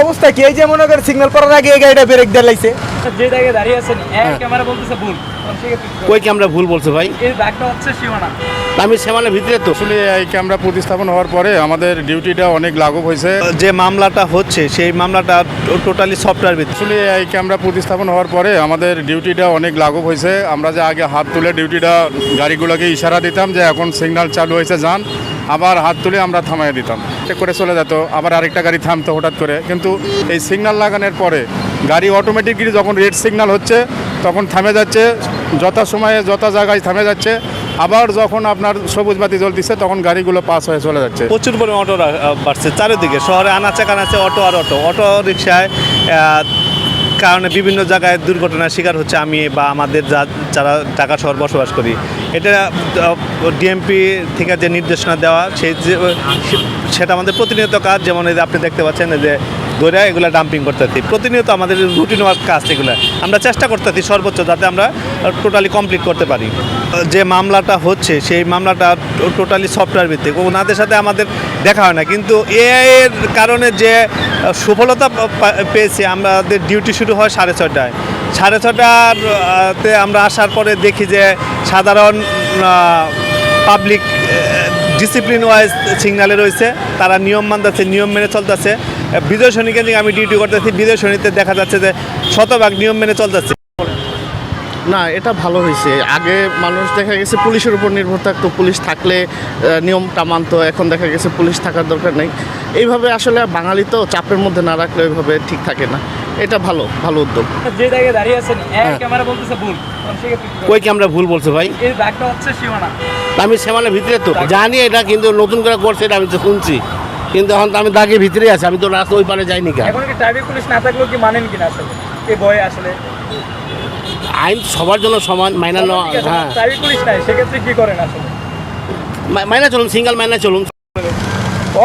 অবস্থা কি এই যে মনে করে সিগন্যাল পড়ার আগে এই গাড়িটা ব্রেক দিয়ে লাইছে। যে জায়গায় দাঁড়িয়ে আছেন ক্যামেরা বলতেছে ভুল, কই ক্যামেরা ভুল বলছে ভাই? এই দাগটা হচ্ছে সীমানা। আমি সীমানার ভিতরে তো। আসলে এই ক্যামেরা প্রতিস্থাপন হওয়ার পরে আমাদের ডিউটিটা অনেক লাঘব হয়েছে। যে মামলাটা হচ্ছে সেই মামলাটা টোটালি সফটওয়্যার ভিত্তিক। আসলে এই ক্যামেরা প্রতিস্থাপন হওয়ার পরে আমাদের ডিউটিটা অনেক লাঘব হয়েছে। আমরা যে আগে হাত তুলে ডিউটিটা গাড়িগুলোকে ইশারা দিতাম যে এখন সিগন্যাল চালু হয়েছে যান, আবার হাত তুলে আমরা থামাই দিতাম, চেক করে চলে যেত, আবার আরেকটা গাড়ি থামতো হঠাৎ করে। কিন্তু এই সিগন্যাল লাগানোর পরে গাড়ি অটোমেটিকলি যখন রেড সিগন্যাল হচ্ছে তখন থামে যাচ্ছে, যথা সময়ে যথা জায়গায় থামে যাচ্ছে। আবার যখন আপনার সবুজ বাতি জ্বলতেছে তখন গাড়িগুলো পাস হয়ে চলে যাচ্ছে। প্রচুর পরিমাণ অটো বাড়ছে চারিদিকে, শহরে আনাচে কানাচে অটো আর অটো রিক্সায় কারণে বিভিন্ন জায়গায় দুর্ঘটনার শিকার হচ্ছে আমি বা আমাদের যারা ঢাকা শহর বসবাস করি। এটা ডিএমপি থেকে যে নির্দেশনা দেওয়া সেটা আমাদের প্রতিনিয়ত কাজ। যেমন এই যে আপনি দেখতে পাচ্ছেন যে ধরে এগুলো ডাম্পিং করতেছি, প্রতিনিয়ত আমাদের রুটিন ওয়ার্ক কাজ। এগুলো আমরা চেষ্টা করতেছি সর্বোচ্চ যাতে আমরা টোটালি কমপ্লিট করতে পারি। যে মামলাটা হচ্ছে সেই মামলাটা টোটালি সফটওয়্যার ভিত্তিক, ওনাদের সাথে আমাদের দেখা হয় না, কিন্তু এর কারণে যে সফলতা পেয়েছি, আমাদের ডিউটি শুরু হয় 6:30টায়। 6:30টাতে আমরা আসার পরে দেখি যে সাধারণ পাবলিক ডিসিপ্লিন ওয়াইজ সিগনালে রয়েছে, তারা নিয়ম মানতেছে, নিয়ম মেনে চলতেছে। বিজয় সৈনিকে নিয়ে আমি ডিউটি করতেছি, বিজয় সৈনিকতে দেখা যাচ্ছে যে শতভাগ নিয়ম মেনে চলতেছে। না, এটা ভালো হয়েছে। আগে মানুষ দেখা গেছে পুলিশের উপর নির্ভর থাকতো, পুলিশ থাকলে নিয়মটা মানতো। এখন দেখা গেছে পুলিশ থাকার দরকার নেই। এইভাবে আসলে বাঙালি তো চাপের মধ্যে না রাখলে ওইভাবে ঠিক থাকে না। এটা ভালো উদ্যোগ। যে জায়গায় দাঁড়িয়ে আছেন ক্যামেরা বলতেছে ভুল, কই ক্যামেরা ভুল বলছে ভাই? এই দাগটা হচ্ছে সীমানা। আমি সীমানার ভিতরে তো জানি এটা, কিন্তু নতুন করে করছে এটা আমি তো শুনছি, কিন্তু এখন তো আমি দাগের ভিতরে আছি, আমি তো রাস্তা ওই পারে যাইনি। কেন এখন কি ট্রাফিক পুলিশ না থাকলেও কি মানেন কিনা আসলে এই ভয়ে? আসলে আইন সবার জন্য সমান, মাইনা নেওয়া। হ্যাঁ, ট্রাফিক পুলিশ নাই, সেক্ষেত্রে কি করেন আসলে? মাইনা চলুন, সিঙ্গেল মাইনা চলুন।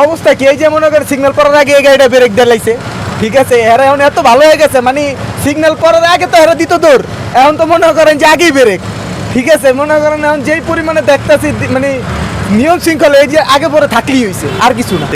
অবস্থা কি এই যে মনে করে সিগন্যাল পড়ার আগে এই গাড়িটা ব্রেক দিয়ে লাইছে। ঠিক আছে, এরা এখন এত ভালো হয়ে গেছে, মানে সিগন্যাল পড়ার আগে তো এরা দিত দৌড়, এখন তো মনে করেন যে আগেই ব্রেক। ঠিক আছে, মনে করেন এখন যেই পরিমাণে দেখতেছি মানে নিয়ম শৃঙ্খলা এই যে আগে পরে থাকলেই হয়েছে, আর কিছু না।